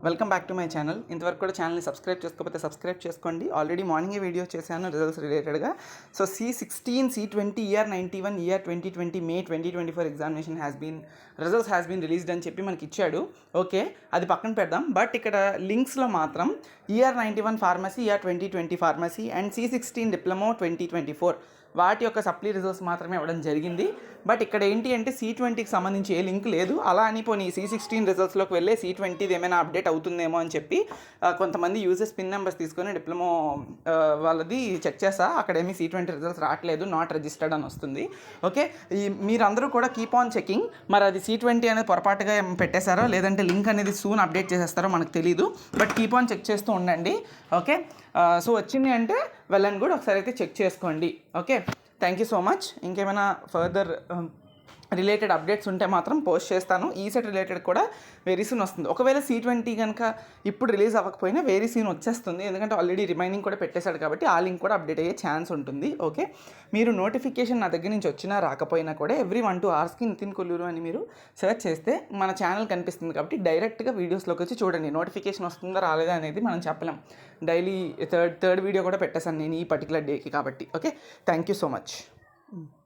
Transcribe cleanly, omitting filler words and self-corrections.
Welcome back to my channel. ఇంతవరకు కూడా ఛానల్ని సబ్స్క్రైబ్ చేసుకోకపోతే సబ్స్క్రైబ్ చేసుకోండి. ఆల్రెడీ మార్నింగే వీడియో చేశాను రిజల్ట్స్ రిలేటెడ్గా. So C16, C20, ER 91, ER 2020 May 2024 examination results has been released అని చెప్పి మనకి ఇచ్చాడు. ఓకే, అది పక్కన పెడదాం. బట్ ఇక్కడ లింక్స్లో మాత్రం ER 91 pharmacy, ER 2020 pharmacy and C16 diploma 2024 వాటి యొక్క సప్లీ రిజల్ట్స్ మాత్రమే ఇవ్వడం జరిగింది. బట్ ఇక్కడ ఏంటి అంటే C20కి సంబంధించి ఏ లింక్ లేదు. అలా అని పోనీ C16 రిజల్ట్స్లోకి వెళ్ళే C20ది ఏమైనా అప్డేట్ అవుతుందేమో అని చెప్పి కొంతమంది యూజర్స్ పిన్ నెంబర్స్ తీసుకొని డిప్లొమో వాళ్ళది చెక్ చేస్తా, అక్కడేమీ C20 రిజల్ట్స్ రావట్లేదు, నాట్ రిజిస్టర్డ్ అని వస్తుంది. ఓకే, మీరందరూ కూడా కీప్ ఆన్ చెకింగ్. మరి అది C20 అనేది పొరపాటుగా పెట్టేశారో లేదంటే లింక్ అనేది సూన్ అప్డేట్ చేసేస్తారో మనకు తెలీదు. బట్ కీప్ ఆన్ చెక్ చేస్తూ ఉండండి. ఓకే, సో వచ్చింది అంటే వెల్ అండ్ గుడ్, ఒకసారి అయితే చెక్ చేసుకోండి. Okay, thank you so much. ఇంకేమైనా ఫర్దర్ రిలేటెడ్ అప్డేట్స్ ఉంటే మాత్రం పోస్ట్ చేస్తాను. ఈసెట్ రిలేటెడ్ కూడా వెరీ సీన్ వస్తుంది. ఒకవేళ C20 కనుక ఇప్పుడు రిలీజ్ అవ్వకపోయినా వెరీ సీన్ వచ్చేస్తుంది, ఎందుకంటే ఆల్రెడీ రిమైనింగ్ కూడా పెట్టేశాడు కాబట్టి ఆ లింక్ కూడా అప్డేట్ అయ్యే ఛాన్స్ ఉంటుంది. ఓకే, మీరు నోటిఫికేషన్ నా దగ్గర నుంచి వచ్చినా రాకపోయినా కూడా ఎవ్రీ 1-2 అవర్స్కి నితిన్ కొల్లూరు అని మీరు సెర్చ్ చేస్తే మన ఛానల్ కనిపిస్తుంది కాబట్టి డైరెక్ట్గా వీడియోస్లోకి వచ్చి చూడండి. నోటిఫికేషన్ వస్తుందా రాలేదా అనేది మనం చెప్పలేం. డైలీ థర్డ్ వీడియో కూడా పెట్టేశాను నేను ఈ పర్టికులర్ డేకి కాబట్టి. Okay, thank you so much.